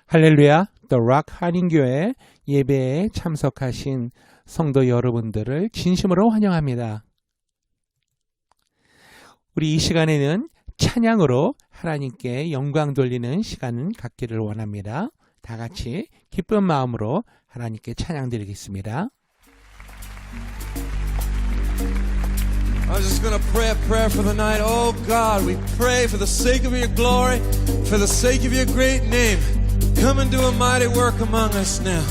할렐루야, The Rock 한인교회 예배에 참석하신 성도 여러분들을 진심으로 환영합니다. 우리 이 시간에는 찬양으로 하나님께 영광 돌리는 시간을 갖기를 원합니다. 다 같이 기쁜 마음으로 하나님께 찬양 드리겠습니다. I'm just going to pray a prayer for the night. Oh God, we pray for the sake of your glory, for the sake of your great name. Come and do a mighty work among us now.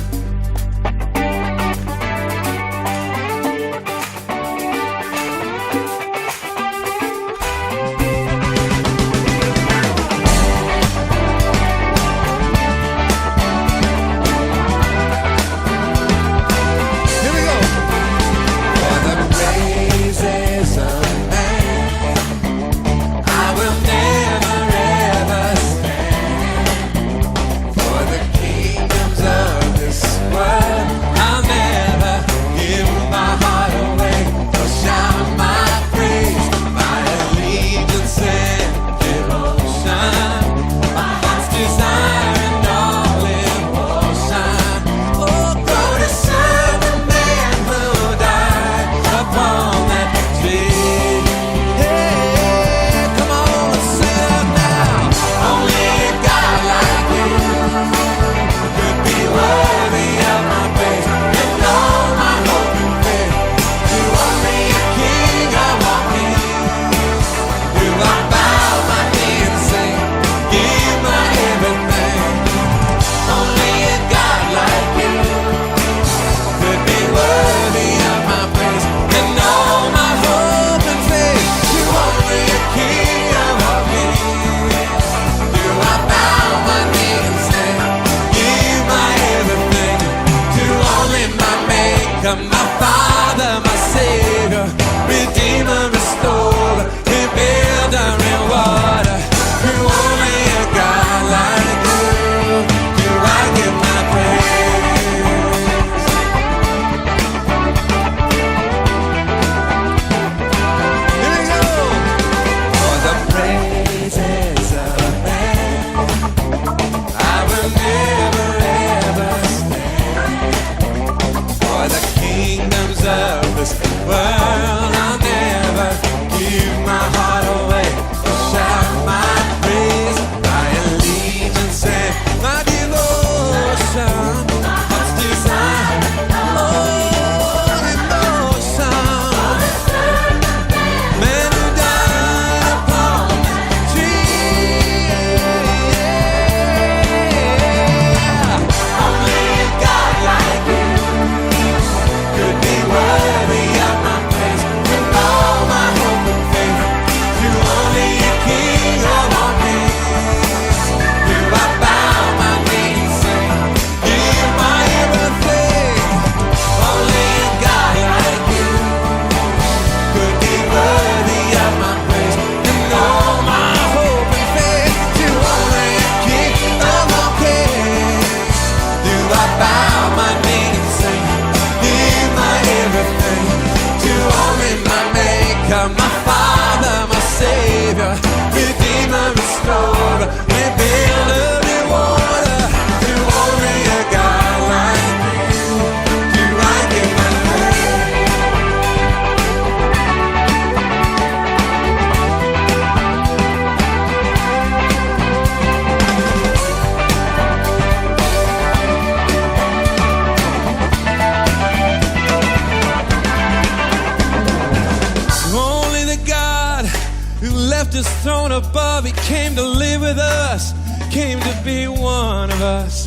His throne above, he came to live with us, came to be one of us.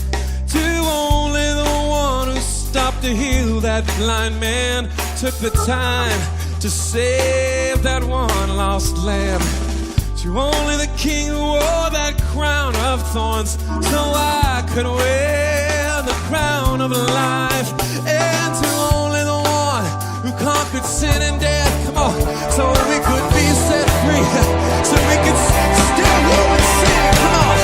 To only the one who stopped to heal that blind man, took the time to save that one lost lamb. To only the king who wore that crown of thorns, so I could wear the crown of life. And to only the one who conquered sin and death, come on, so we could be set free, so we could still live and sing. Come on,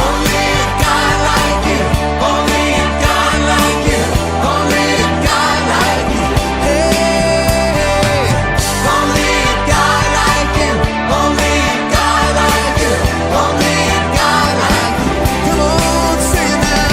only a God like you, only a God like you, only a God like you. Hey, only a God like you, only a God like you, only a God like you. Come on, sing it now.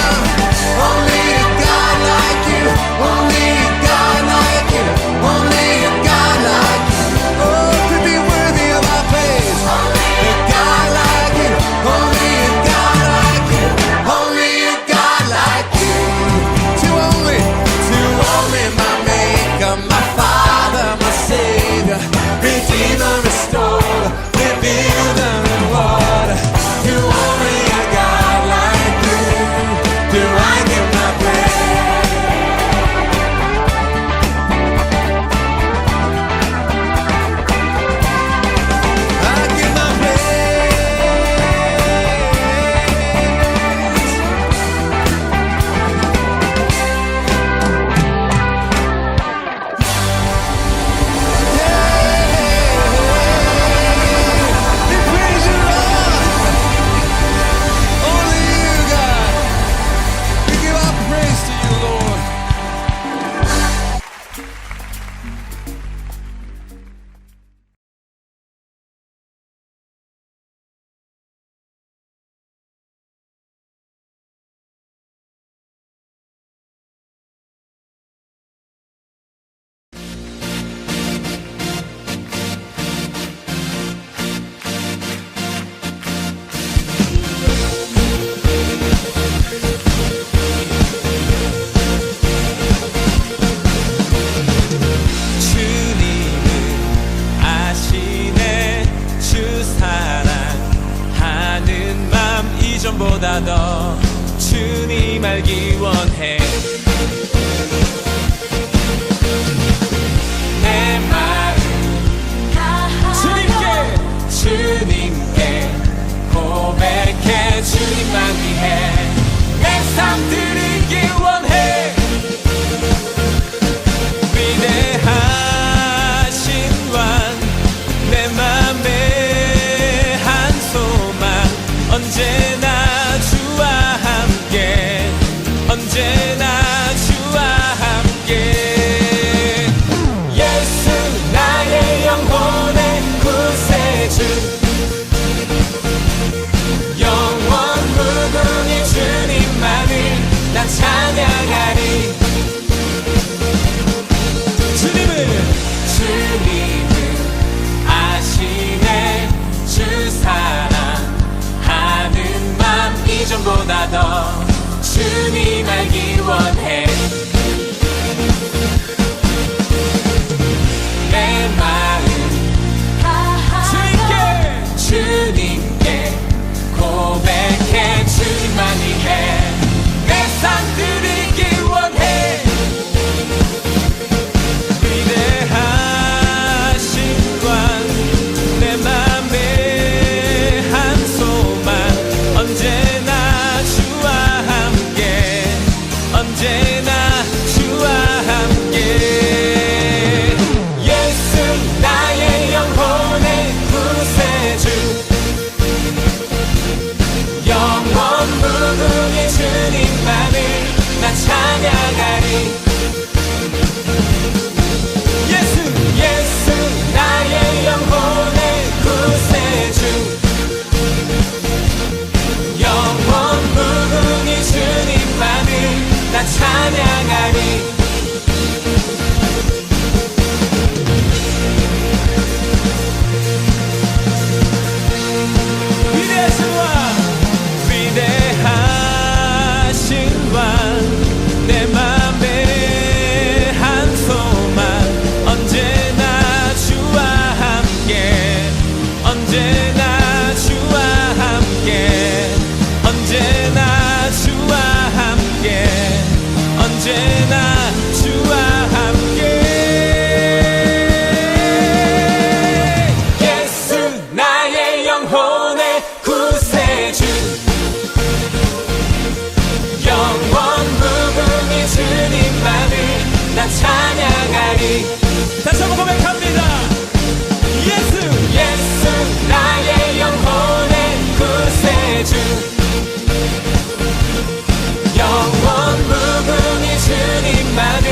이전보다 더 주님 알기 원해. 내 마음 주님께 고백해. 주님만 위해 내 삶 드리기 원해. 위대하신 왕 내 맘에 한 소망 언제나 주와 함께 언제나 주와 함께. 예수 나의 영혼의 구세주 영원 무궁히 주님만을 나 찬양하리. 주님을 아시네. 주 사랑하는 맘 이전보다 더 주님 알기 원해. 내 마음 주님께 고백해. 주님만 위해 내 삶 드리기 원해. 위대하신 왕 내 맘에 한 소망 언제나 주와 함께 언제나 주와 함께. 예수 나의 영혼의 구세주 영원 무궁히 주님만을 나 찬양하리. 예수 나의 영혼의 구세주 영원 무궁히 주님만을 나 찬양하리. 위대하신 왕 내 맘에 한 소망 언제나 주와 함께 언제나 주와 함께 언제나 주와 함께 언제나 주와 함께. 예수 나의 영혼의 구세주 영원 무궁히 주님만을 나 찬양하리. 다시 한번 고백합니다. 예수 나의 영혼의 구세주 영원 무궁히 주님만을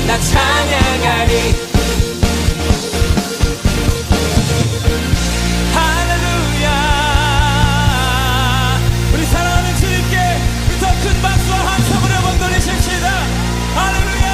나 찬양하리. 할렐루야. 우리 사랑하는 주님께 더 큰 박수와 함성으로 한번 돌리십시다. 할렐루야.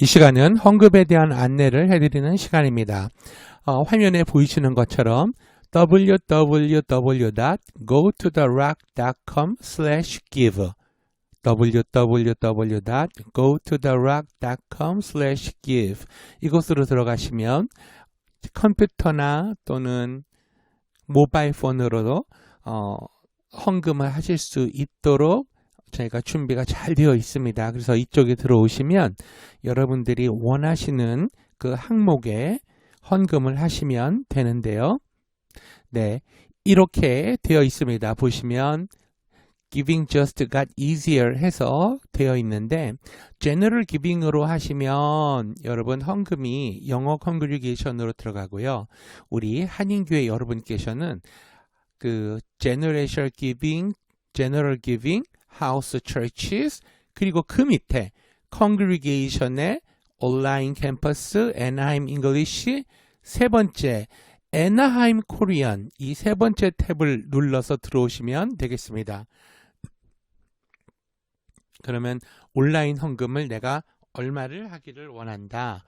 이 시간은 헌금에 대한 안내를 해드리는 시간입니다. 화면에 보이시는 것처럼 www.gototherock.com/give www.gototherock.com/give 이곳으로 들어가시면 컴퓨터나 또는 모바일 폰으로도 헌금을 하실 수 있도록 저희가 준비가 잘 되어 있습니다. 그래서 이쪽에 들어오시면 여러분들이 원하시는 그 항목에 헌금을 하시면 되는데요. 네, 이렇게 되어 있습니다. 보시면 Giving just got easier 해서 되어 있는데 General Giving으로 하시면 여러분 헌금이 영어 컨그리게이션으로 들어가고요. 우리 한인교회 여러분께서는 그 General Giving, House Churches 그리고 그 밑에 Congregation의 온라인 캠퍼스, Anaheim English 세 번째 Anaheim Korean 이 세 번째 탭을 눌러서 들어오시면 되겠습니다. 그러면 온라인 헌금을 내가 얼마를 하기를 원한다.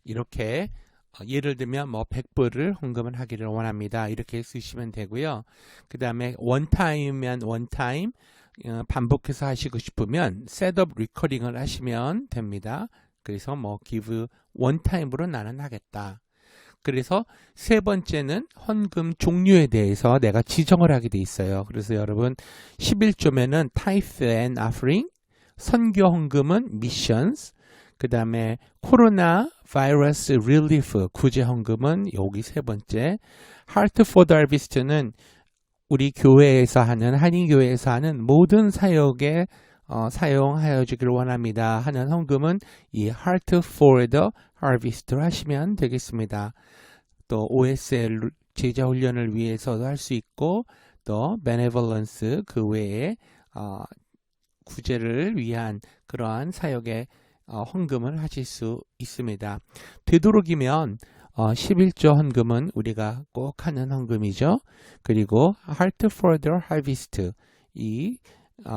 이렇게 예를 들면 뭐 100불을 헌금을 하기를 원합니다. 이렇게 쓰시면 되고요. 그 다음에 원타임이면 원타임 반복해서 하시고 싶으면 셋업 리커링을 하시면 됩니다. 그래서 뭐 give 원타임으로 나는 하겠다. 그래서 세 번째는 헌금 종류에 대해서 내가 지정을 하게 돼 있어요. 그래서 여러분 11조면은 tithe and offering, 선교 헌금은 missions, 그 다음에 코로나 바이러스 릴리프 구제 헌금은 여기 세 번째, Heart for the Harvest는 우리 교회에서 하는 한인교회에서 하는 모든 사역에 사용하여 주기를 원합니다 하는 헌금은 이 Heart for the Harvest로 하시면 되겠습니다. 또 OSL 제자훈련을 위해서도 할 수 있고 또 Benevolence 그 외에 구제를 위한 그러한 사역에 헌금을 하실 수 있습니다. 되도록이면 11조 헌금은 우리가 꼭 하는 헌금이죠. 그리고 Heart for the Harvest 이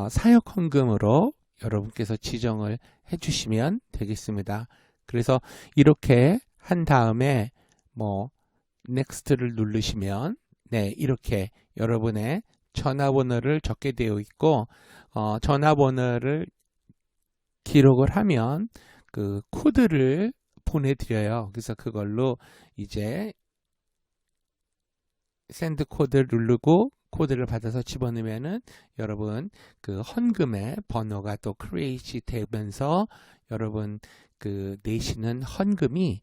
사역 헌금으로 여러분께서 지정을 해주시면 되겠습니다. 그래서 이렇게 한 다음에 뭐 Next를 누르시면 네 이렇게 여러분의 전화번호를 적게 되어 있고 전화번호를 기록을 하면 그 코드를 보내드려요. 그래서 그걸로 이제 샌드 코드를 누르고 코드를 받아서 집어넣으면은 여러분 그 헌금의 번호가 또 크리에이트 되면서 여러분 그 내시는 헌금이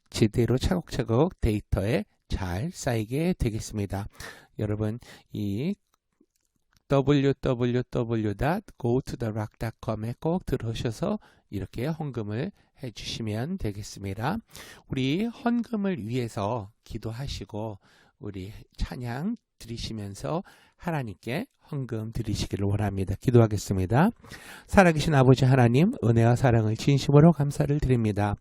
제대로 차곡차곡 데이터에 잘 쌓이게 되겠습니다. 여러분 이 www.gototherock.com에 꼭 들어오셔서 이렇게 헌금을 해주시면 되겠습니다. 우리 헌금을 위해서 기도하시고 우리 찬양 드리시면서 하나님께 헌금 드리시기를 원합니다. 기도하겠습니다. 살아계신 아버지 하나님, 은혜와 사랑을 진심으로 감사를 드립니다.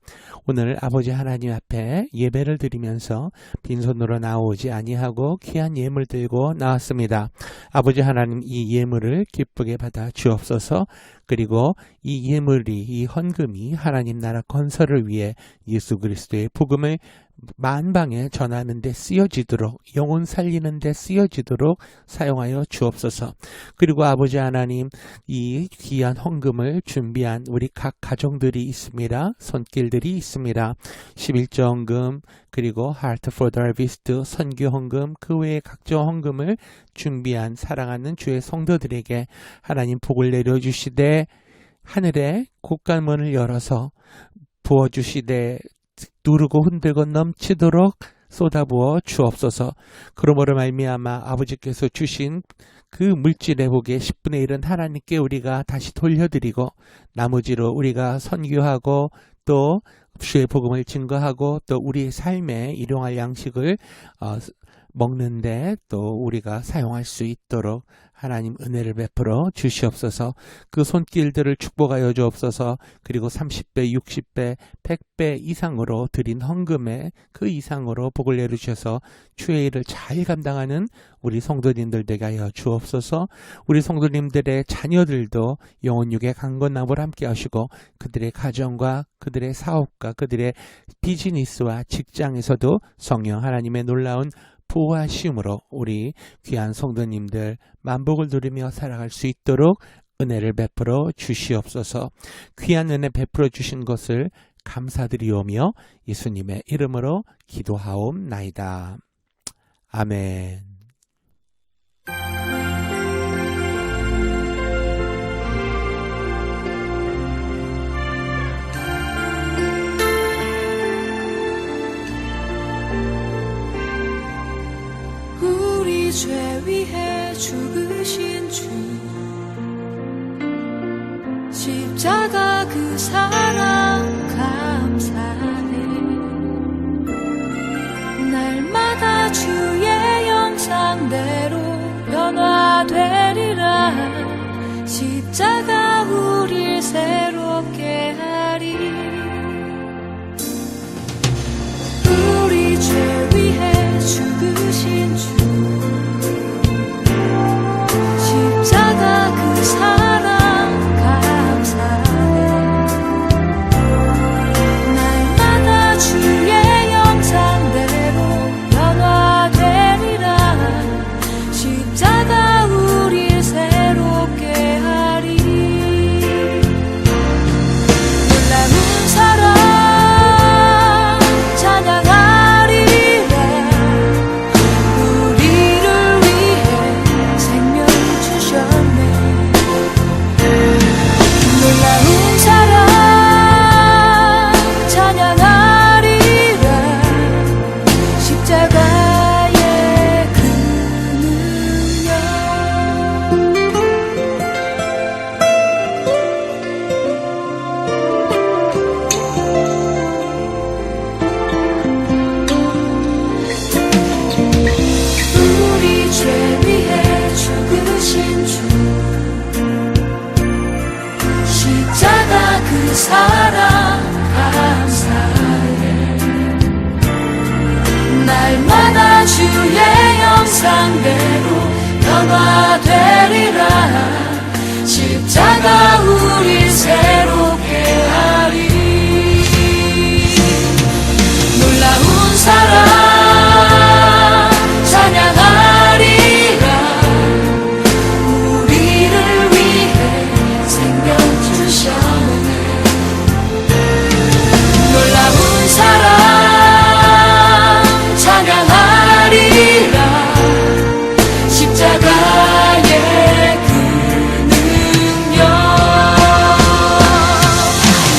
오늘 아버지 하나님 앞에 예배를 드리면서 빈손으로 나오지 아니하고 귀한 예물 들고 나왔습니다. 아버지 하나님, 이 예물을 기쁘게 받아 주옵소서. 그리고 이 예물이, 이 헌금이 하나님 나라 건설을 위해 예수 그리스도의 복음을 만방에 전하는 데 쓰여지도록, 영혼 살리는 데 쓰여지도록 사용하여 주옵소서. 그리고 아버지 하나님, 이 귀한 헌금을 준비한 우리 각 가정들이 있습니다. 손길들이 있습니다. 11조 헌금, 그리고 Heart for the Harvest, 선교 헌금, 그 외의 각종 헌금을 준비한 사랑하는 주의 성도들에게 하나님 복을 내려주시되 하늘에 곳간문을 열어서 부어주시되 누르고 흔들고 넘치도록 쏟아부어 주옵소서. 그러므로 말미암아 아버지께서 주신 그 물질의 복의 10분의 1은 하나님께 우리가 다시 돌려드리고 나머지로 우리가 선교하고 또 주의 복음을 증거하고 또 우리의 삶에 일용할 양식을 먹는데 또 우리가 사용할 수 있도록 하나님 은혜를 베풀어 주시옵소서. 그 손길들을 축복하여 주옵소서. 그리고 30배, 60배, 100배 이상으로 드린 헌금에 그 이상으로 복을 내려주셔서 주의 일을 잘 감당하는 우리 성도님들 되게 하여 주옵소서. 우리 성도님들의 자녀들도 영혼육의 강건나무를 함께 하시고 그들의 가정과 그들의 사업과 그들의 비즈니스와 직장에서도 성령 하나님의 놀라운 보호하심으로 우리 귀한 성도님들 만복을 누리며 살아갈 수 있도록 은혜를 베풀어 주시옵소서. 귀한 은혜 베풀어 주신 것을 감사드리오며 예수님의 이름으로 기도하옵나이다. 아멘. 우리 죄 위해 죽으신 주 십자가 그 사랑 감사해. 날마다 주의 형상대로 변화되리라. 십자가 우릴 새롭게 하리. 우리 죄 위해 죽으신 주 십자가 그 사랑 감사해. 날마다 주의 형상대로 변화되리라. 십자가 우릴 새롭게 하리. 놀라운 사랑 사랑 감사해. 날마다 주의 형상대로 변화되리라. 십자가 우리 새롭게 하리. 놀라운 사랑 찬양하리라. 우리를 위해 생명 주셨네. 놀라운 사랑 찬양하리라. 십자가의 그 능력.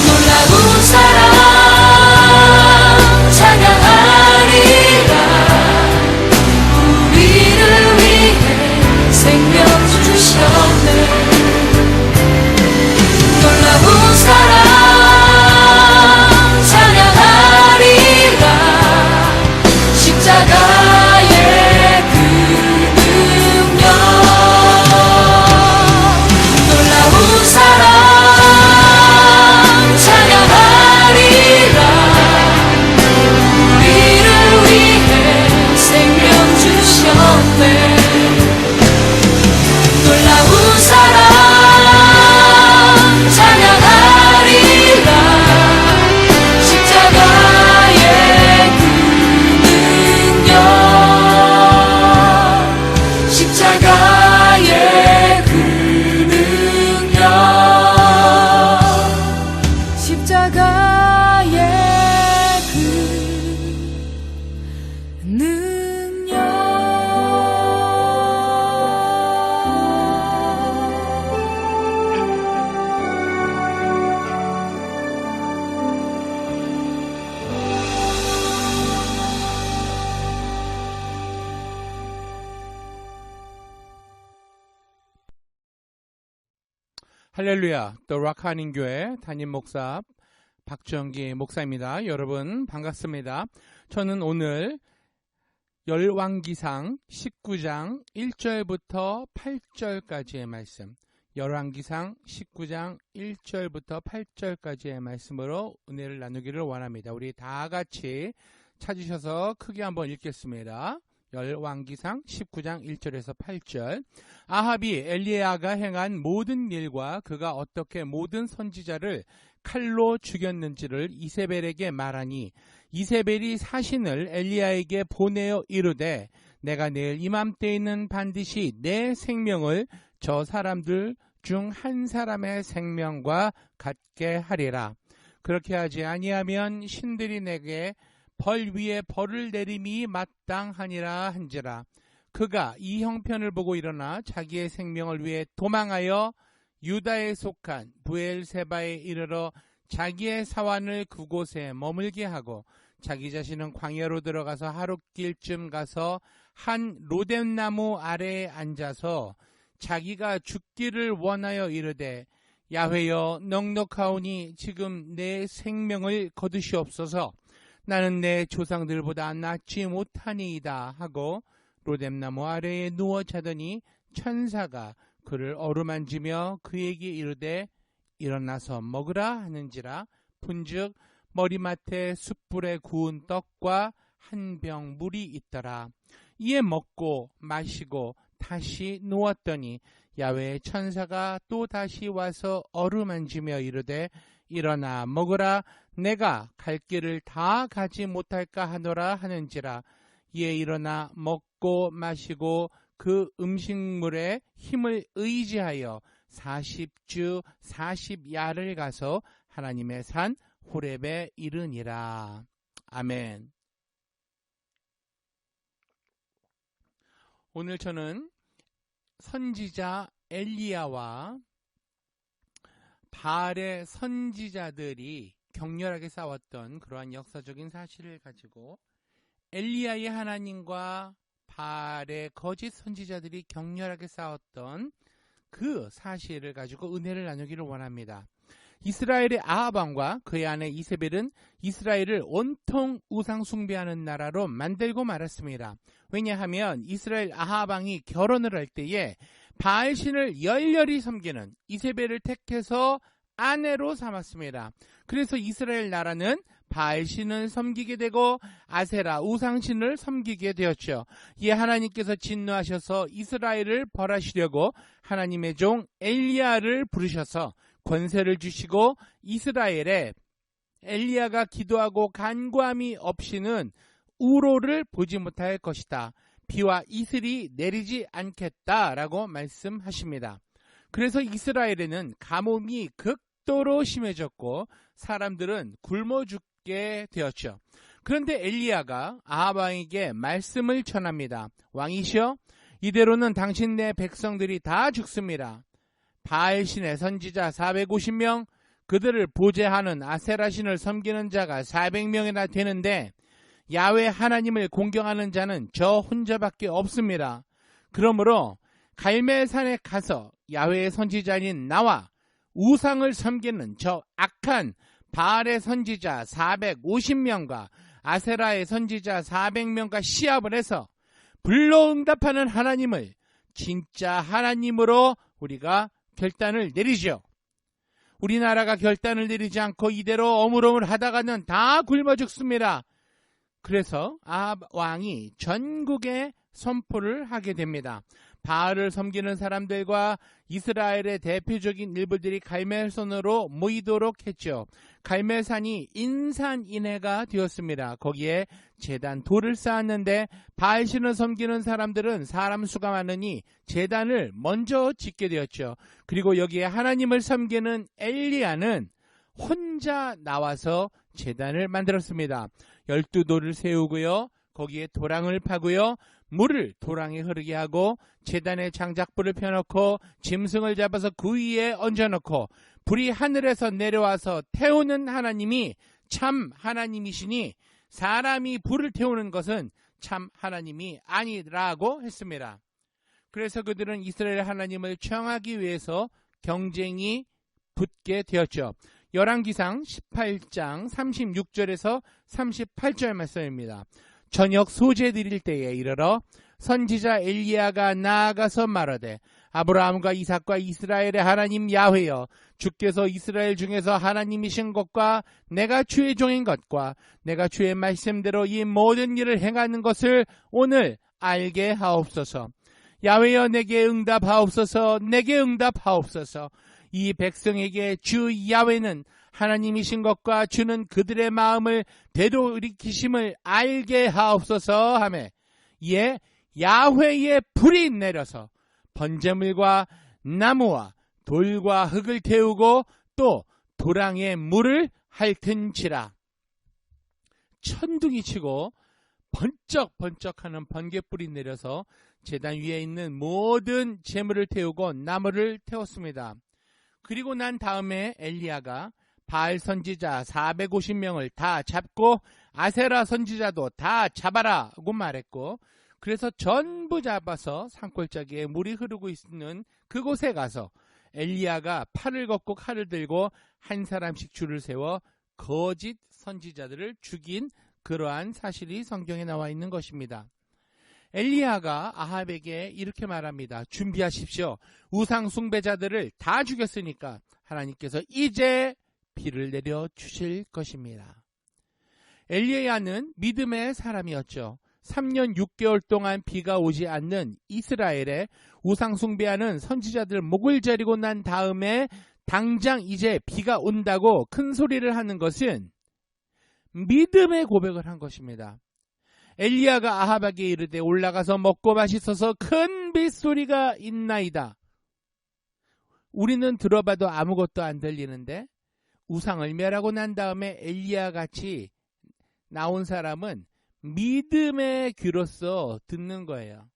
놀라운 사랑 찬양하리라. 우리를 위해 생명 주셨네. 놀라운 사랑 십자가의 그 능력. 놀라운 사랑 찬양하리라. 우리를 위해 생명 주셨네. 놀라운 사랑 찬양하리라. 십자가의 십자가의 그 능력. 십자가의 그 능력. 할렐루야, 더 락 한인교회 담임 목사 박정기 목사입니다. 여러분 반갑습니다. 저는 오늘 열왕기상 19장 1절부터 8절까지의 말씀, 열왕기상 19장 1절부터 8절까지의 말씀으로 은혜를 나누기를 원합니다. 우리 다 같이 찾으셔서 크게 한번 읽겠습니다. 열왕기상 19장 1절에서 8절. 아합이 엘리야가 행한 모든 일과 그가 어떻게 모든 선지자를 칼로 죽였는지를 이세벨에게 말하니 이세벨이 사신을 엘리야에게 보내어 이르되 내가 내일 이맘때에는 반드시 내 생명을 저 사람들 중 한 사람의 생명과 같게 하리라. 그렇게 하지 아니하면 신들이 내게 벌 위에 벌을 내림이 마땅하니라 한지라. 그가 이 형편을 보고 일어나 자기의 생명을 위해 도망하여 유다에 속한 부엘세바에 이르러 자기의 사환을 그곳에 머물게 하고 자기 자신은 광야로 들어가서 하룻길쯤 가서 한 로뎀나무 아래에 앉아서 자기가 죽기를 원하여 이르되 야훼여 넉넉하오니 지금 내 생명을 거두시옵소서. 나는 내 조상들보다 낫지 못하니이다 하고 로뎀나무 아래에 누워 자더니 천사가 그를 어루만지며 그에게 이르되 일어나서 먹으라 하는지라. 분즉 머리맡에 숯불에 구운 떡과 한 병 물이 있더라. 이에 먹고 마시고 다시 누웠더니 야훼의 천사가 또 다시 와서 어루만지며 이르되 일어나 먹으라. 내가 갈 길을 다 가지 못할까 하노라 하는지라. 이에 일어나 먹고 마시고 그 음식물의 힘을 의지하여 40주 40야를 가서 하나님의 산 호렙에 이르니라. 아멘. 오늘 저는 선지자 엘리야와 바알의 선지자들이 격렬하게 싸웠던 그러한 역사적인 사실을 가지고 엘리야의 하나님과 바알의 거짓 선지자들이 격렬하게 싸웠던 그 사실을 가지고 은혜를 나누기를 원합니다. 이스라엘의 아합 왕과 그의 아내 이세벨은 이스라엘을 온통 우상 숭배하는 나라로 만들고 말았습니다. 왜냐하면 이스라엘 아합 왕이 결혼을 할 때에 바알신을 열렬히 섬기는 이세벨을 택해서 아내로 삼았습니다. 그래서 이스라엘 나라는 바알신을 섬기게 되고 아세라 우상신을 섬기게 되었죠. 이에 하나님께서 진노하셔서 이스라엘을 벌하시려고 하나님의 종 엘리야를 부르셔서 권세를 주시고 이스라엘에 엘리야가 기도하고 간구함이 없이는 우로를 보지 못할 것이다. 비와 이슬이 내리지 않겠다라고 말씀하십니다. 그래서 이스라엘에는 가뭄이 극도로 심해졌고 사람들은 굶어 죽게 되었죠. 그런데 엘리야가 아합 왕에게 말씀을 전합니다. 왕이시여, 이대로는 당신 내 백성들이 다 죽습니다. 바알신의 선지자 450명, 그들을 보제하는 아세라신을 섬기는 자가 400명이나 되는데 야훼 하나님을 공경하는 자는 저 혼자밖에 없습니다. 그러므로 갈멜산에 가서 야훼의 선지자인 나와 우상을 섬기는 저 악한 바알의 선지자 450명과 아세라의 선지자 400명과 시합을 해서 불로응답하는 하나님을 진짜 하나님으로 우리가 결단을 내리죠. 우리나라가 결단을 내리지 않고 이대로 어물어물 하다가는 다 굶어 죽습니다. 그래서 아합 왕이 전국에 선포를 하게 됩니다. 바알을 섬기는 사람들과 이스라엘의 대표적인 일부들이 갈멜산으로 모이도록 했죠. 갈멜산이 인산인해가 되었습니다. 거기에 제단 돌을 쌓았는데 바알신을 섬기는 사람들은 사람 수가 많으니 제단을 먼저 짓게 되었죠. 그리고 여기에 하나님을 섬기는 엘리야는 혼자 나와서 제단을 만들었습니다. 12돌을 세우고요. 거기에 도랑을 파고요. 물을 도랑에 흐르게 하고 제단에 장작불을 펴놓고 짐승을 잡아서 그 위에 얹어놓고 불이 하늘에서 내려와서 태우는 하나님이 참 하나님이시니 사람이 불을 태우는 것은 참 하나님이 아니라고 했습니다. 그래서 그들은 이스라엘 하나님을 청하기 위해서 경쟁이 붙게 되었죠. 열왕기상 18장 36절에서 38절 말씀입니다. 저녁 소재 드릴 때에 이르러 선지자 엘리야가 나아가서 말하되 아브라함과 이삭과 이스라엘의 하나님 야훼여 주께서 이스라엘 중에서 하나님이신 것과 내가 주의 종인 것과 내가 주의 말씀대로 이 모든 일을 행하는 것을 오늘 알게 하옵소서. 야훼여 내게 응답하옵소서. 내게 응답하옵소서. 이 백성에게 주 야훼는 하나님이신 것과 주는 그들의 마음을 되돌이키심을 알게 하옵소서 하매 이에 야훼의 불이 내려서 번제물과 나무와 돌과 흙을 태우고 또 도랑에 물을 핥은지라. 천둥이 치고 번쩍번쩍하는 번갯불이 내려서 제단 위에 있는 모든 재물을 태우고 나무를 태웠습니다. 그리고 난 다음에 엘리야가 바알 선지자 450명을 다 잡고 아세라 선지자도 다 잡아라고 말했고, 그래서 전부 잡아서 산골짜기에 물이 흐르고 있는 그곳에 가서 엘리야가 팔을 걷고 칼을 들고 한 사람씩 줄을 세워 거짓 선지자들을 죽인 그러한 사실이 성경에 나와 있는 것입니다. 엘리야가 아합에게 이렇게 말합니다. 준비하십시오. 우상 숭배자들을 다 죽였으니까 하나님께서 이제 비를 내려 주실 것입니다. 엘리야는 믿음의 사람이었죠. 3년 6개월 동안 비가 오지 않는 이스라엘에 우상 숭배하는 선지자들 목을 자르고 난 다음에 당장 이제 비가 온다고 큰 소리를 하는 것은 믿음의 고백을 한 것입니다. 엘리야가 아합에게 이르되 올라가서 먹고 마시소서 큰 빗소리가 있나이다. 우리는 들어봐도 아무것도 안 들리는데 우상을 멸하고 난 다음에 엘리야 같이 나온 사람은 믿음의 귀로서 듣는 거예요.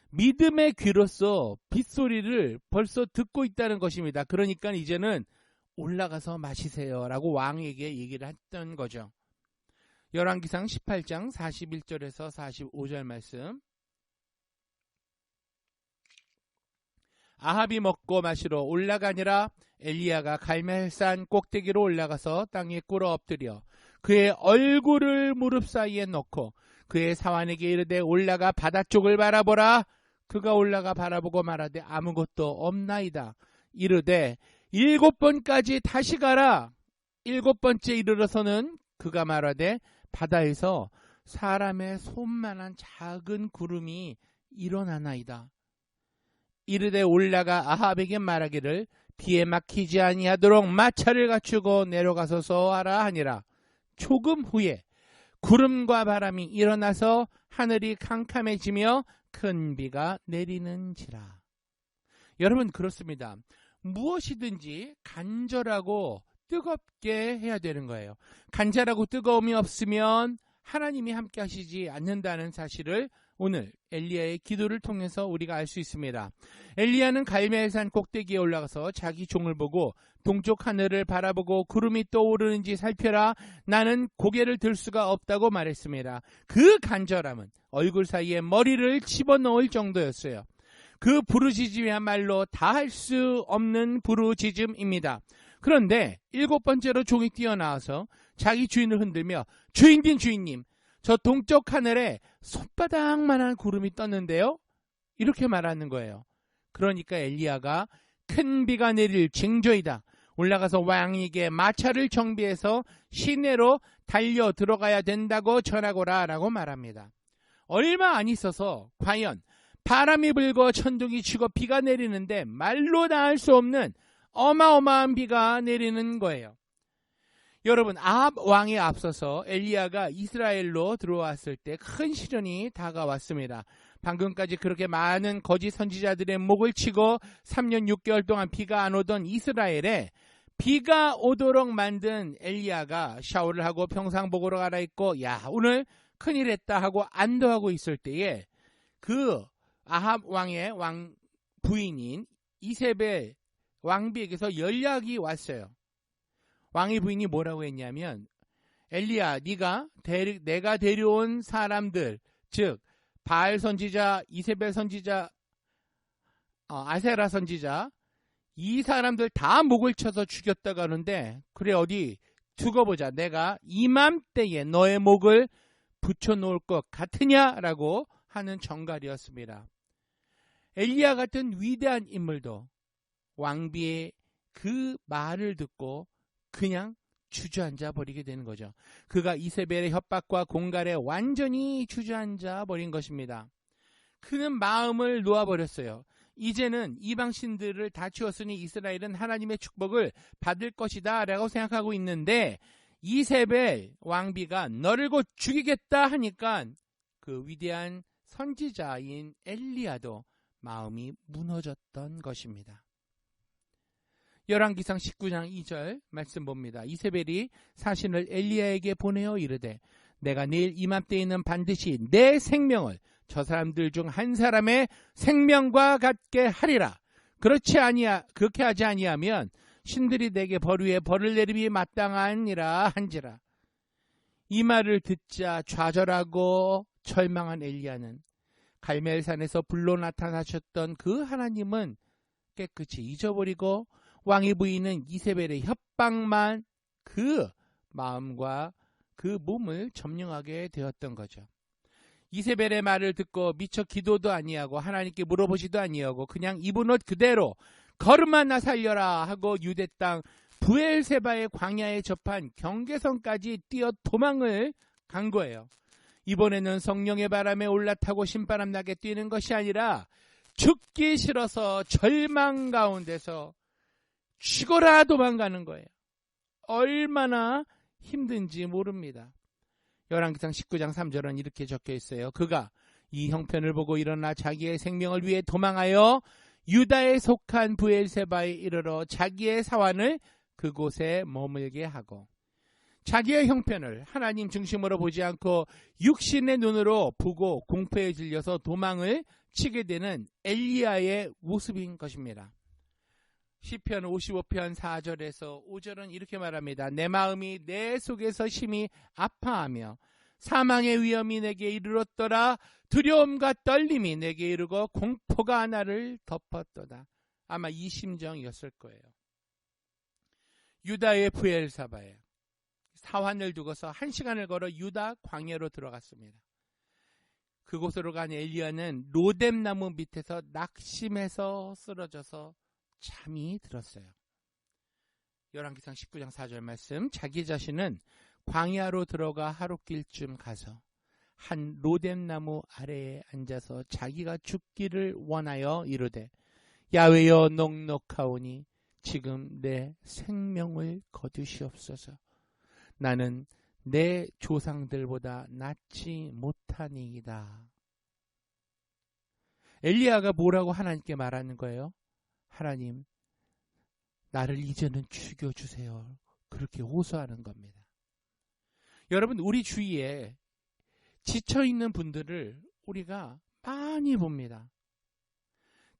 믿음의 귀로서 빗소리를 벌써 듣고 있다는 것입니다. 그러니까 이제는 올라가서 마시세요 라고 왕에게 얘기를 했던 거죠. 열왕기상 18장 41절에서 45절 말씀. 아합이 먹고 마시러 올라가니라 엘리야가 갈멜산 꼭대기로 올라가서 땅에 꿇어 엎드려 그의 얼굴을 무릎 사이에 넣고 그의 사환에게 이르되 올라가 바다 쪽을 바라보라. 그가 올라가 바라보고 말하되 아무것도 없나이다. 이르되 7번까지 다시 가라. 7번째 이르러서는 그가 말하되 바다에서 사람의 손만한 작은 구름이 일어나나이다. 이르되 올라가 아합에게 말하기를 비에 막히지 아니하도록 마차를 갖추고 내려가소서 하라 하니라. 조금 후에 구름과 바람이 일어나서 하늘이 캄캄해지며 큰 비가 내리는지라. 여러분 그렇습니다. 무엇이든지 간절하고 뜨겁게 해야 되는 거예요. 간절하고 뜨거움이 없으면 하나님이 함께 하시지 않는다는 사실을 오늘 엘리야의 기도를 통해서 우리가 알 수 있습니다. 엘리야는 갈멜산 꼭대기에 올라가서 자기 종을 보고 동쪽 하늘을 바라보고 구름이 떠오르는지 살펴라. 나는 고개를 들 수가 없다고 말했습니다. 그 간절함은 얼굴 사이에 머리를 집어넣을 정도였어요. 그 부르짖음이야말로 다 할 수 없는 부르짖음입니다. 그런데 7번째로 종이 뛰어나와서 자기 주인을 흔들며 주인님 저 동쪽 하늘에 손바닥만한 구름이 떴는데요. 이렇게 말하는 거예요. 그러니까 엘리야가 큰 비가 내릴 징조이다. 올라가서 왕에게 마차를 정비해서 시내로 달려 들어가야 된다고 전하거라 라고 말합니다. 얼마 안 있어서 과연 바람이 불고 천둥이 치고 비가 내리는데 말로 다 할 수 없는 어마어마한 비가 내리는 거예요. 여러분 아합 왕에 앞서서 엘리야가 이스라엘로 들어왔을 때 큰 시련이 다가왔습니다. 방금까지 그렇게 많은 거짓 선지자들의 목을 치고 3년 6개월 동안 비가 안 오던 이스라엘에 비가 오도록 만든 엘리야가 샤워를 하고 평상복으로 갈아입고 야 오늘 큰일 했다 하고 안도하고 있을 때에 그 아합 왕의 왕 부인인 이세벨 왕비에게서 연락이 왔어요. 왕의 부인이 뭐라고 했냐면 엘리야 내가 데려온 사람들 즉 바알 선지자, 이세벨 선지자, 아세라 선지자 이 사람들 다 목을 쳐서 죽였다고 하는데 그래 어디 두고 보자. 내가 이맘때에 너의 목을 붙여놓을 것 같으냐라고 하는 정갈이었습니다. 엘리야 같은 위대한 인물도 왕비의 그 말을 듣고 그냥 주저앉아 버리게 되는 거죠. 그가 이세벨의 협박과 공갈에 완전히 주저앉아 버린 것입니다. 그는 마음을 놓아버렸어요. 이제는 이방신들을 다 치웠으니 이스라엘은 하나님의 축복을 받을 것이다 라고 생각하고 있는데, 이세벨 왕비가 너를 곧 죽이겠다 하니까 그 위대한 선지자인 엘리야도 마음이 무너졌던 것입니다. 열왕기상 19장 2절 말씀 봅니다. 이세벨이 사신을 엘리야에게 보내어 이르되 내가 내일 이맘때에는 반드시 내 생명을 저 사람들 중 한 사람의 생명과 같게 하리라. 그렇게 하지 아니하면 신들이 내게 벌 위에 벌을 내림이 마땅하니라 한지라. 이 말을 듣자 좌절하고 절망한 엘리야는 갈멜산에서 불로 나타나셨던 그 하나님은 깨끗이 잊어버리고 왕의 부인은 이세벨의 협박만 그 마음과 그 몸을 점령하게 되었던 거죠. 이세벨의 말을 듣고 미처 기도도 아니하고 하나님께 물어보지도 아니하고 그냥 입은 옷 그대로 걸음만 나 살려라 하고 유대 땅 브엘세바의 광야에 접한 경계선까지 뛰어 도망을 간 거예요. 이번에는 성령의 바람에 올라타고 신바람 나게 뛰는 것이 아니라 죽기 싫어서 절망 가운데서 죽어라 도망가는 거예요. 얼마나 힘든지 모릅니다. 열왕기상 19장 3절은 이렇게 적혀 있어요. 그가 이 형편을 보고 일어나 자기의 생명을 위해 도망하여 유다에 속한 브엘세바에 이르러 자기의 사환을 그곳에 머물게 하고, 자기의 형편을 하나님 중심으로 보지 않고 육신의 눈으로 보고 공포에 질려서 도망을 치게 되는 엘리야의 모습인 것입니다. 시편 55편 4절에서 5절은 이렇게 말합니다. 내 마음이 내 속에서 심히 아파하며 사망의 위험이 내게 이르렀더라. 두려움과 떨림이 내게 이르고 공포가 나를 덮었도다. 아마 이 심정이었을 거예요. 유다의 브엘사바에 사환을 두고서 1시간을 걸어 유다 광야로 들어갔습니다. 그곳으로 간 엘리야는 로뎀나무 밑에서 낙심해서 쓰러져서 잠이 들었어요. 열왕기상 19장 4절 말씀, 자기 자신은 광야로 들어가 하룻길쯤 가서 한 로뎀나무 아래에 앉아서 자기가 죽기를 원하여 이르되 야훼여 넉넉하오니 지금 내 생명을 거두시옵소서. 나는 내 조상들보다 낫지 못하니이다. 엘리야가 뭐라고 하나님께 말하는 거예요? 하나님, 나를 이제는 죽여주세요. 그렇게 호소하는 겁니다. 여러분, 우리 주위에 지쳐있는 분들을 우리가 많이 봅니다.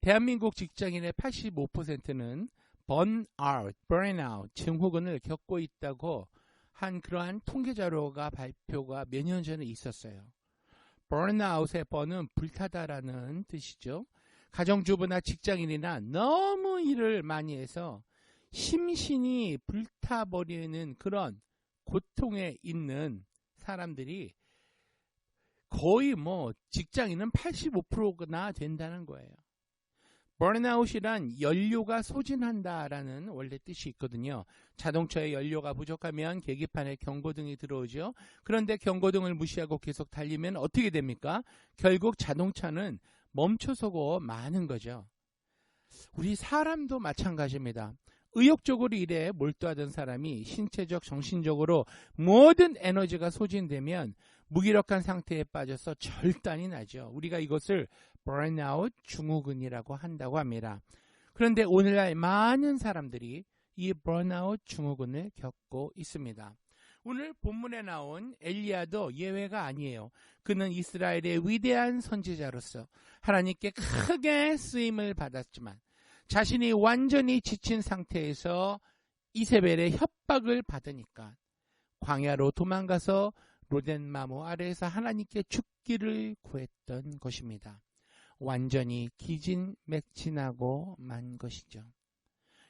대한민국 직장인의 85%는 burnout 증후군을 겪고 있다고 한 그러한 통계 자료가 발표가 몇 년 전에 있었어요. burnout의 burn은 불타다라는 뜻이죠. 가정주부나 직장인이나 너무 일을 많이 해서 심신이 불타버리는 그런 고통에 있는 사람들이 거의 직장인은 85%나 된다는 거예요. burnout이란 연료가 소진한다라는 원래 뜻이 있거든요. 자동차에 연료가 부족하면 계기판에 경고등이 들어오죠. 그런데 경고등을 무시하고 계속 달리면 어떻게 됩니까? 결국 자동차는 멈춰서고 마는 거죠. 우리 사람도 마찬가지입니다. 의욕적으로 일에 몰두하던 사람이 신체적, 정신적으로 모든 에너지가 소진되면 무기력한 상태에 빠져서 절단이 나죠. 우리가 이것을 burnout 증후군이라고 한다고 합니다. 그런데 오늘날 많은 사람들이 이 burnout 증후군을 겪고 있습니다. 오늘 본문에 나온 엘리야도 예외가 아니에요. 그는 이스라엘의 위대한 선지자로서 하나님께 크게 쓰임을 받았지만 자신이 완전히 지친 상태에서 이세벨의 협박을 받으니까 광야로 도망가서 로뎀나무 아래에서 하나님께 죽기를 구했던 것입니다. 완전히 기진맥진하고 만 것이죠.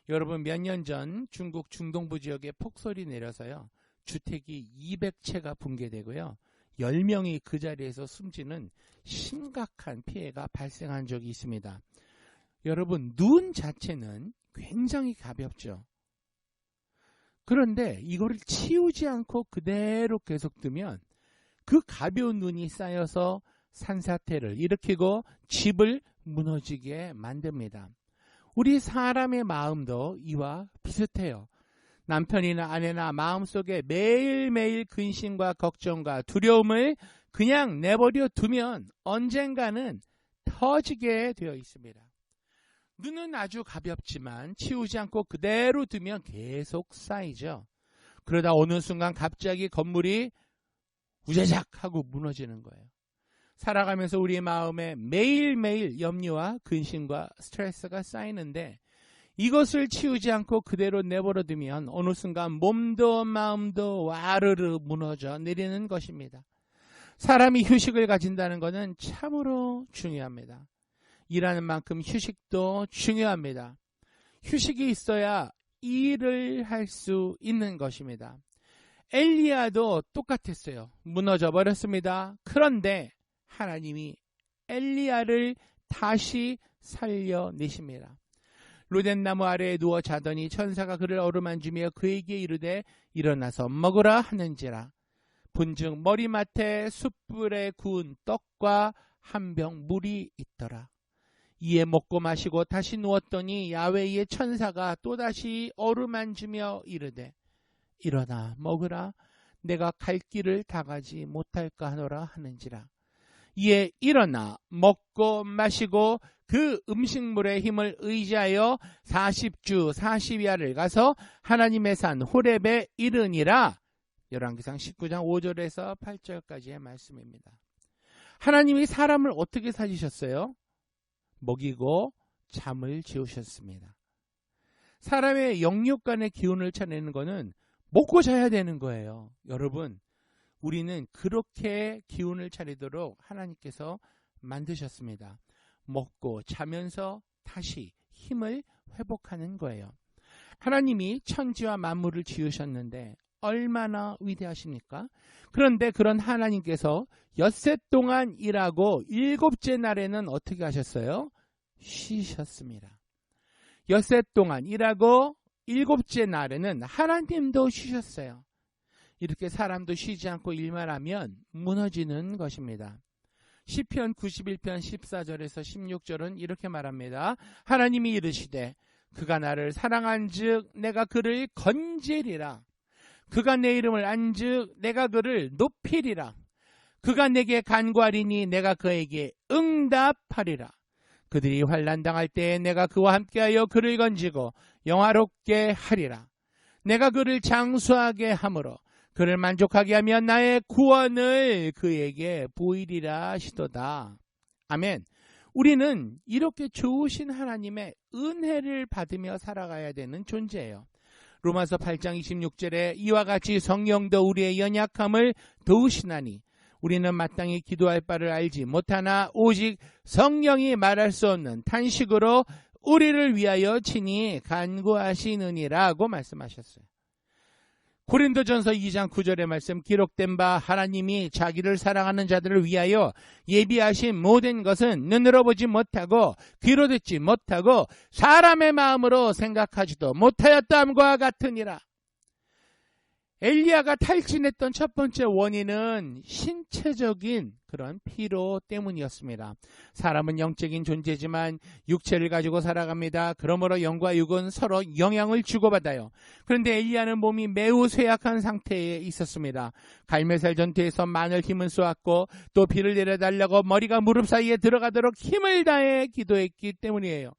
여러분, 몇 년 전 중국 중동부 지역에 폭설이 내려서요, 주택이 200채가 붕괴되고요, 10명이 그 자리에서 숨지는 심각한 피해가 발생한 적이 있습니다. 여러분, 눈 자체는 굉장히 가볍죠. 그런데 이거를 치우지 않고 그대로 계속 두면 그 가벼운 눈이 쌓여서 산사태를 일으키고 집을 무너지게 만듭니다. 우리 사람의 마음도 이와 비슷해요. 남편이나 아내나 마음속에 매일매일 근심과 걱정과 두려움을 그냥 내버려 두면 언젠가는 터지게 되어 있습니다. 눈은 아주 가볍지만 치우지 않고 그대로 두면 계속 쌓이죠. 그러다 어느 순간 갑자기 건물이 우자작 하고 무너지는 거예요. 살아가면서 우리의 마음에 매일매일 염려와 근심과 스트레스가 쌓이는데 이것을 치우지 않고 그대로 내버려 두면 어느 순간 몸도 마음도 와르르 무너져 내리는 것입니다. 사람이 휴식을 가진다는 것은 참으로 중요합니다. 일하는 만큼 휴식도 중요합니다. 휴식이 있어야 일을 할 수 있는 것입니다. 엘리야도 똑같았어요. 무너져 버렸습니다. 그런데 하나님이 엘리야를 다시 살려내십니다. 로덴나무 아래에 누워 자더니 천사가 그를 어루만지며 그에게 이르되 일어나서 먹으라 하는지라. 본즉 머리맡에 숯불에 구운 떡과 한 병 물이 있더라. 이에 먹고 마시고 다시 누웠더니 야훼의 천사가 또다시 어루만지며 이르되 일어나 먹으라. 내가 갈 길을 다 가지 못할까 하노라 하는지라. 이에 일어나 먹고 마시고 그 음식물의 힘을 의지하여 40주 40야를 가서 하나님의 산 호렙에 이르니라. 열왕기상 19장 5절에서 8절까지의 말씀입니다. 하나님이 사람을 어떻게 살리셨어요? 먹이고 잠을 지우셨습니다. 사람의 영육간의 기운을 차리는 것은 먹고 자야 되는 거예요. 여러분, 우리는 그렇게 기운을 차리도록 하나님께서 만드셨습니다. 먹고 자면서 다시 힘을 회복하는 거예요. 하나님이 천지와 만물을 지으셨는데 얼마나 위대하십니까? 그런데 그런 하나님께서 엿새 동안 일하고 일곱째 날에는 어떻게 하셨어요? 쉬셨습니다. 엿새 동안 일하고 일곱째 날에는 하나님도 쉬셨어요. 이렇게 사람도 쉬지 않고 일만 하면 무너지는 것입니다. 시편 91편 14절에서 16절은 이렇게 말합니다. 하나님이 이르시되 그가 나를 사랑한즉 내가 그를 건지리라. 그가 내 이름을 안즉 내가 그를 높이리라. 그가 내게 간구하리니 내가 그에게 응답하리라. 그들이 환난당할 때에 내가 그와 함께하여 그를 건지고 영화롭게 하리라. 내가 그를 장수하게 하므로 그를 만족하게 하면 나의 구원을 그에게 보이리라 하시도다. 아멘. 우리는 이렇게 좋으신 하나님의 은혜를 받으며 살아가야 되는 존재예요. 로마서 8장 26절에 이와 같이 성령도 우리의 연약함을 도우시나니 우리는 마땅히 기도할 바를 알지 못하나 오직 성령이 말할 수 없는 탄식으로 우리를 위하여 친히 간구하시느니라고 말씀하셨어요. 고린도전서 2장 9절의 말씀, 기록된 바 하나님이 자기를 사랑하는 자들을 위하여 예비하신 모든 것은 눈으로 보지 못하고 귀로 듣지 못하고 사람의 마음으로 생각하지도 못하였다함과 같으니라. 엘리야가 탈진했던 첫 번째 원인은 신체적인 그런 피로 때문이었습니다. 사람은 영적인 존재지만 육체를 가지고 살아갑니다. 그러므로 영과 육은 서로 영향을 주고받아요. 그런데 엘리야는 몸이 매우 쇠약한 상태에 있었습니다. 갈멜살 전투에서 많은 힘을 쏘았고 또 비를 내려달라고 머리가 무릎 사이에 들어가도록 힘을 다해 기도했기 때문이에요.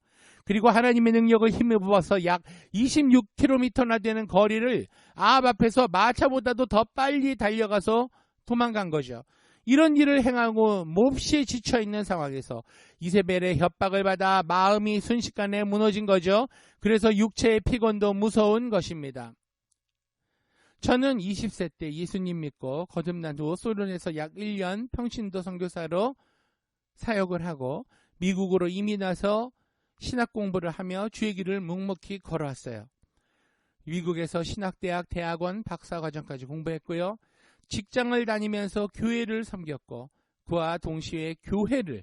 그리고 하나님의 능력을 힘입어서 약 26km나 되는 거리를 아합 앞에서 마차보다도 더 빨리 달려가서 도망간 거죠. 이런 일을 행하고 몹시 지쳐있는 상황에서 이세벨의 협박을 받아 마음이 순식간에 무너진 거죠. 그래서 육체의 피곤도 무서운 것입니다. 저는 20세 때 예수님 믿고 거듭난 후 소련에서 약 1년 평신도 선교사로 사역을 하고 미국으로 이민 와서 신학 공부를 하며 주의 길을 묵묵히 걸어왔어요. 미국에서 신학대학, 대학원, 박사과정까지 공부했고요. 직장을 다니면서 교회를 섬겼고 그와 동시에 교회를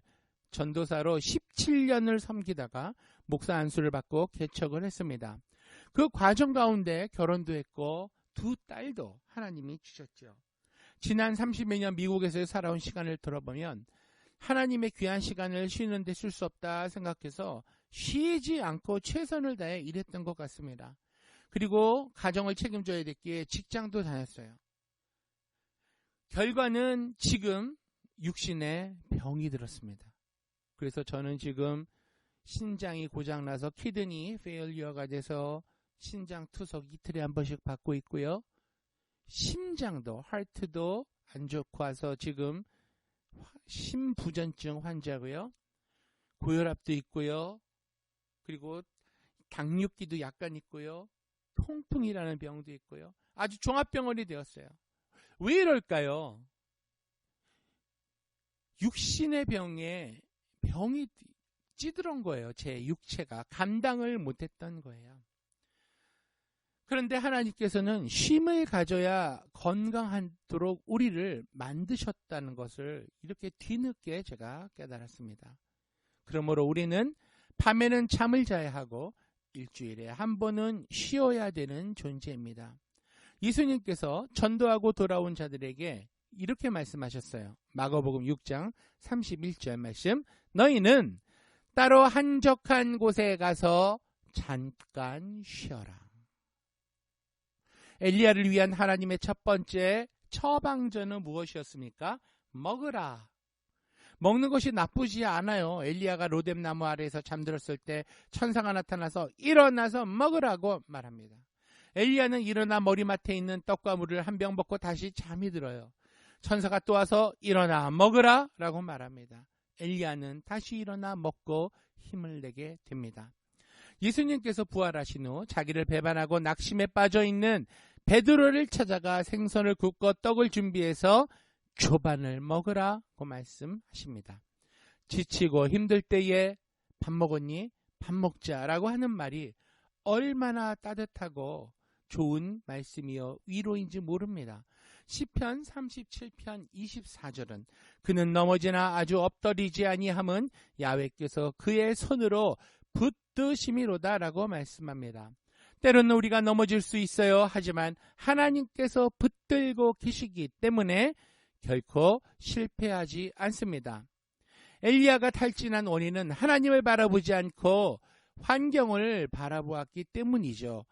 전도사로 17년을 섬기다가 목사 안수를 받고 개척을 했습니다. 그 과정 가운데 결혼도 했고 두 딸도 하나님이 주셨죠. 지난 30여 년 미국에서 살아온 시간을 들어보면 하나님의 귀한 시간을 쉬는 데 쓸 수 없다 생각해서 쉬지 않고 최선을 다해 일했던 것 같습니다. 그리고 가정을 책임져야 됐기에 직장도 다녔어요. 결과는 지금 육신에 병이 들었습니다. 그래서 저는 지금 신장이 고장나서 키드니 페일리어가 돼서 신장 투석 이틀에 한 번씩 받고 있고요. 심장도 하트도 안 좋고 와서 지금 심부전증 환자고요. 고혈압도 있고요. 그리고 당뇨기도 약간 있고요. 통풍이라는 병도 있고요. 아주 종합병원이 되었어요. 왜 이럴까요? 육신의 병에 병이 찌들은 거예요. 제 육체가 감당을 못했던 거예요. 그런데 하나님께서는 쉼을 가져야 건강하도록 우리를 만드셨다는 것을 이렇게 뒤늦게 제가 깨달았습니다. 그러므로 우리는 밤에는 잠을 자야 하고 일주일에 한 번은 쉬어야 되는 존재입니다. 예수님께서 전도하고 돌아온 자들에게 이렇게 말씀하셨어요. 마가복음 6장 31절 말씀. 너희는 따로 한적한 곳에 가서 잠깐 쉬어라. 엘리야를 위한 하나님의 첫 번째 처방전은 무엇이었습니까? 먹으라. 먹는 것이 나쁘지 않아요. 엘리야가 로뎀나무 아래에서 잠들었을 때 천사가 나타나서 일어나서 먹으라고 말합니다. 엘리야는 일어나 머리맡에 있는 떡과 물을 한 병 먹고 다시 잠이 들어요. 천사가 또 와서 일어나 먹으라 라고 말합니다. 엘리야는 다시 일어나 먹고 힘을 내게 됩니다. 예수님께서 부활하신 후 자기를 배반하고 낙심에 빠져있는 베드로를 찾아가 생선을 굽고 떡을 준비해서 조반을 먹으라고 말씀하십니다. 지치고 힘들 때에 밥 먹었니? 밥 먹자라고 하는 말이 얼마나 따뜻하고 좋은 말씀이요 위로인지 모릅니다. 시편 37편 24절은 그는 넘어지나 아주 엎드리지 아니함은 야훼께서 그의 손으로 붙드심이로다 라고 말씀합니다. 때로는 우리가 넘어질 수 있어요. 하지만 하나님께서 붙들고 계시기 때문에 결코 실패하지 않습니다. 엘리야가 탈진한 원인은 하나님을 바라보지 않고 환경을 바라보았기 때문이죠.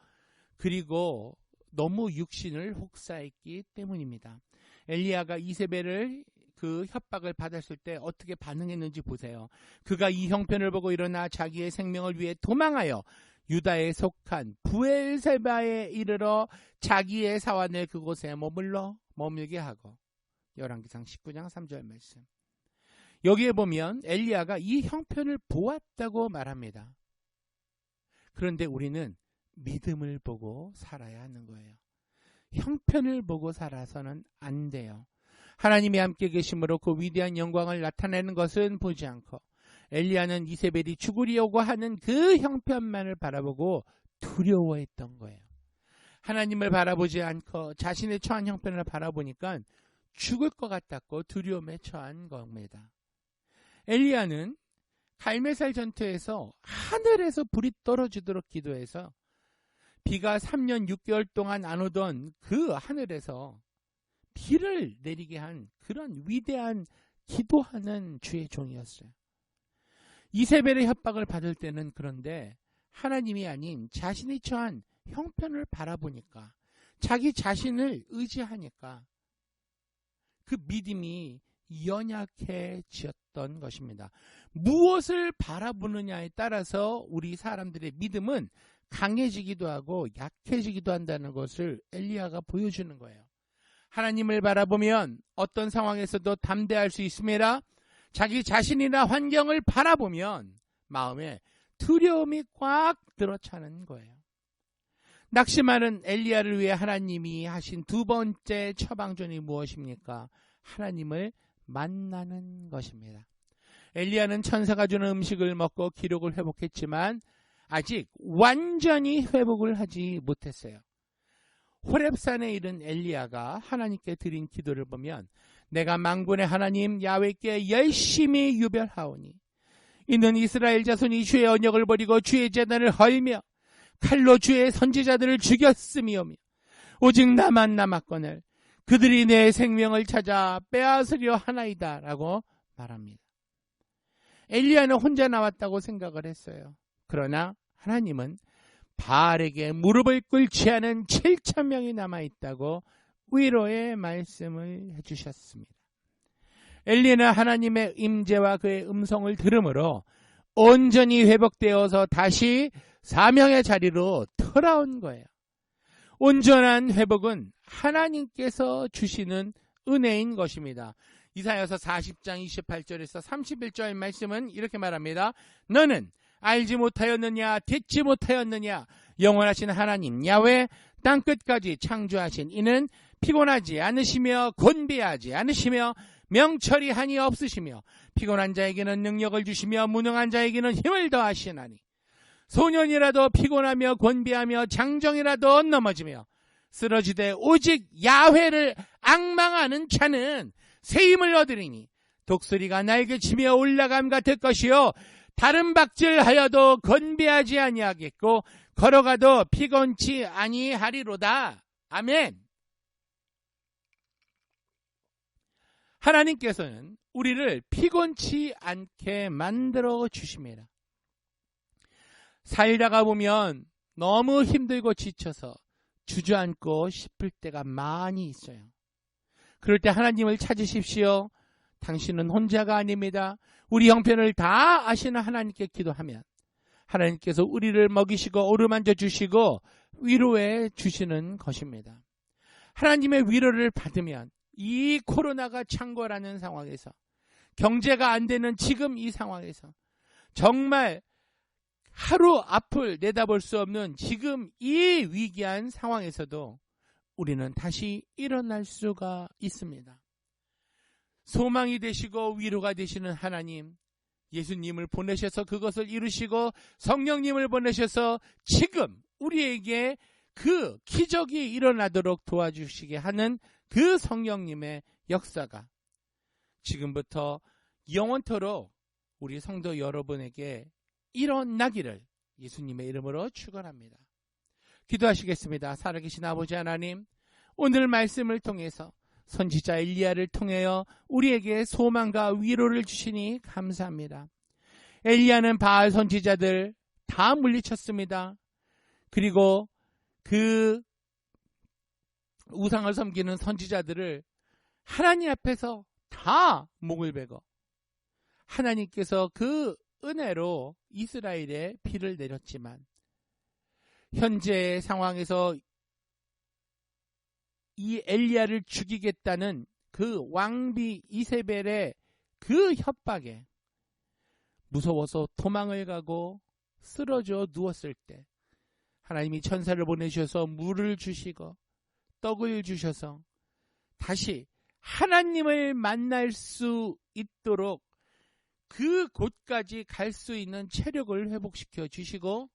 그리고 너무 육신을 혹사했기 때문입니다. 엘리야가 이세벨을 그 협박을 받았을 때 어떻게 반응했는지 보세요. 그가 이 형편을 보고 일어나 자기의 생명을 위해 도망하여 유다에 속한 부엘세바에 이르러 자기의 사환을 그곳에 머물게 하고 열왕기상 19장 3절 말씀. 여기에 보면 엘리야가 이 형편을 보았다고 말합니다. 그런데 우리는 믿음을 보고 살아야 하는 거예요. 형편을 보고 살아서는 안 돼요. 하나님이 함께 계심으로 그 위대한 영광을 나타내는 것은 보지 않고 엘리야는 이세벨이 죽으려고 하는 그 형편만을 바라보고 두려워했던 거예요. 하나님을 바라보지 않고 자신의 처한 형편을 바라보니까 죽을 것 같았고 두려움에 처한 겁니다. 엘리야는 갈멜살 전투에서 하늘에서 불이 떨어지도록 기도해서 비가 3년 6개월 동안 안 오던 그 하늘에서 비를 내리게 한 그런 위대한 기도하는 주의 종이었어요. 이세벨의 협박을 받을 때는 그런데 하나님이 아닌 자신이 처한 형편을 바라보니까 자기 자신을 의지하니까 그 믿음이 연약해졌던 것입니다. 무엇을 바라보느냐에 따라서 우리 사람들의 믿음은 강해지기도 하고 약해지기도 한다는 것을 엘리야가 보여주는 거예요. 하나님을 바라보면 어떤 상황에서도 담대할 수 있습니다. 자기 자신이나 환경을 바라보면 마음에 두려움이 꽉 들어차는 거예요. 낙심하는 엘리야를 위해 하나님이 하신 두 번째 처방전이 무엇입니까? 하나님을 만나는 것입니다. 엘리야는 천사가 주는 음식을 먹고 기력을 회복했지만 아직 완전히 회복을 하지 못했어요. 호렙산에 이른 엘리야가 하나님께 드린 기도를 보면 내가 만군의 하나님 야훼께 열심히 유별하오니 이는 이스라엘 자손이 주의 언약을 버리고 주의 제단을 헐며 칼로 주의 선지자들을 죽였음이오며 오직 나만 남았거늘 그들이 내 생명을 찾아 빼앗으려 하나이다 라고 말합니다. 엘리야는 혼자 나왔다고 생각을 했어요. 그러나 하나님은 바알에게 무릎을 꿇지 않은 7,000명이 남아있다고 위로의 말씀을 해주셨습니다. 엘리야는 하나님의 임재와 그의 음성을 들으므로 온전히 회복되어서 다시 사명의 자리로 돌아온 거예요. 온전한 회복은 하나님께서 주시는 은혜인 것입니다. 이사야서 40장 28절에서 31절 말씀은 이렇게 말합니다. 너는 알지 못하였느냐 듣지 못하였느냐 영원하신 하나님 야훼 땅끝까지 창조하신 이는 피곤하지 않으시며 곤비하지 않으시며 명철이 한이 없으시며 피곤한 자에게는 능력을 주시며 무능한 자에게는 힘을 더하시나니 소년이라도 피곤하며 곤비하며 장정이라도 넘어지며 쓰러지되 오직 야훼를 앙망하는 자는 새 힘을 얻으리니 독수리가 날개치며 올라감 같을 것이요 다른 박질하여도 건비하지 아니하겠고 걸어가도 피곤치 아니하리로다. 아멘. 하나님께서는 우리를 피곤치 않게 만들어 주십니다. 살다가 보면 너무 힘들고 지쳐서 주저앉고 싶을 때가 많이 있어요. 그럴 때 하나님을 찾으십시오. 당신은 혼자가 아닙니다. 우리 형편을 다 아시는 하나님께 기도하면 하나님께서 우리를 먹이시고 어루만져 주시고 위로해 주시는 것입니다. 하나님의 위로를 받으면 이 코로나가 창궐하는 상황에서 경제가 안 되는 지금 이 상황에서 정말 하루 앞을 내다볼 수 없는 지금 이 위기한 상황에서도 우리는 다시 일어날 수가 있습니다. 소망이 되시고 위로가 되시는 하나님, 예수님을 보내셔서 그것을 이루시고 성령님을 보내셔서 지금 우리에게 그 기적이 일어나도록 도와주시게 하는 그 성령님의 역사가 지금부터 영원토록 우리 성도 여러분에게 일어나기를 예수님의 이름으로 축원합니다. 기도하시겠습니다. 살아계신 아버지 하나님, 오늘 말씀을 통해서 선지자 엘리야를 통하여 우리에게 소망과 위로를 주시니 감사합니다. 엘리야는 바알 선지자들 다 물리쳤습니다. 그리고 그 우상을 섬기는 선지자들을 하나님 앞에서 다 목을 베고 하나님께서 그 은혜로 이스라엘에 비를 내렸지만 현재의 상황에서 이 엘리야를 죽이겠다는 그 왕비 이세벨의 그 협박에 무서워서 도망을 가고 쓰러져 누웠을 때 하나님이 천사를 보내셔서 물을 주시고 떡을 주셔서 다시 하나님을 만날 수 있도록 그 곳까지 갈 수 있는 체력을 회복시켜 주시고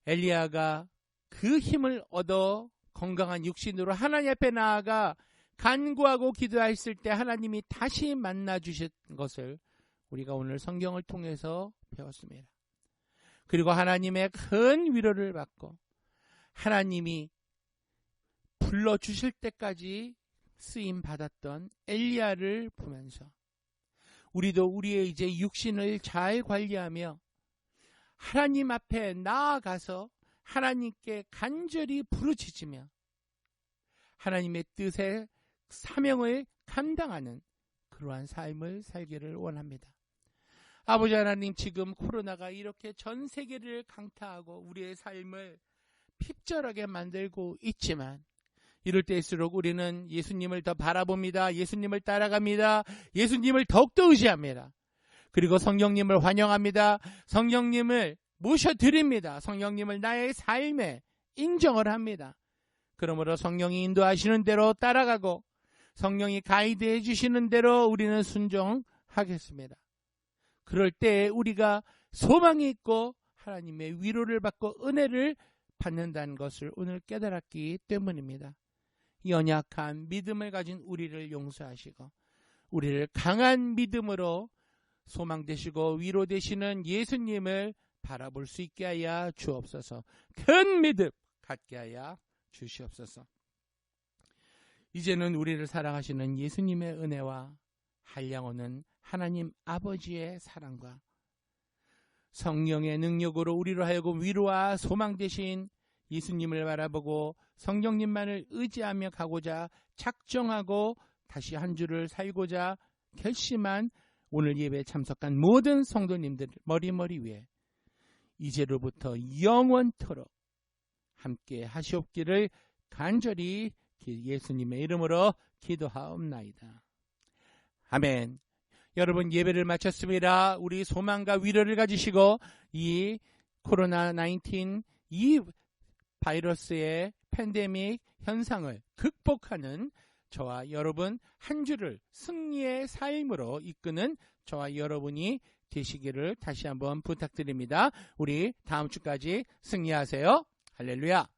엘리야가 그 힘을 얻어 건강한 육신으로 하나님 앞에 나아가 간구하고 기도했을 때 하나님이 다시 만나 주신 것을 우리가 오늘 성경을 통해서 배웠습니다. 그리고 하나님의 큰 위로를 받고 하나님이 불러주실 때까지 쓰임 받았던 엘리야를 보면서 우리도 우리의 이제 육신을 잘 관리하며 하나님 앞에 나아가서 하나님께 간절히 부르짖으며 하나님의 뜻의 사명을 감당하는 그러한 삶을 살기를 원합니다. 아버지 하나님, 지금 코로나가 이렇게 전 세계를 강타하고 우리의 삶을 핍절하게 만들고 있지만 이럴 때일수록 우리는 예수님을 더 바라봅니다. 예수님을 따라갑니다. 예수님을 더욱더 의지합니다. 그리고 성령님을 환영합니다. 성령님을 모셔드립니다. 성령님을 나의 삶에 인정을 합니다. 그러므로 성령이 인도하시는 대로 따라가고 성령이 가이드해 주시는 대로 우리는 순종하겠습니다. 그럴 때 우리가 소망이 있고 하나님의 위로를 받고 은혜를 받는다는 것을 오늘 깨달았기 때문입니다. 연약한 믿음을 가진 우리를 용서하시고 우리를 강한 믿음으로 소망되시고 위로되시는 예수님을 바라볼 수 있게 하여 주옵소서. 큰 믿음 갖게 하여 주시옵소서. 이제는 우리를 사랑하시는 예수님의 은혜와 한량오는 하나님 아버지의 사랑과 성령의 능력으로 우리로 하여금 위로와 소망 되신 예수님을 바라보고 성령님만을 의지하며 가고자 작정하고 다시 한 주를 살고자 결심한 오늘 예배에 참석한 모든 성도님들 머리머리 위에 이제로부터 영원토록 함께 하시옵기를 간절히 예수님의 이름으로 기도하옵나이다. 아멘. 여러분, 예배를 마쳤습니다. 우리 소망과 위로를 가지시고 이 코로나19 이 바이러스의 팬데믹 현상을 극복하는 저와 여러분 한 주를 승리의 삶으로 이끄는 저와 여러분이 되시기를 다시 한번 부탁드립니다. 우리 다음 주까지 승리하세요. 할렐루야.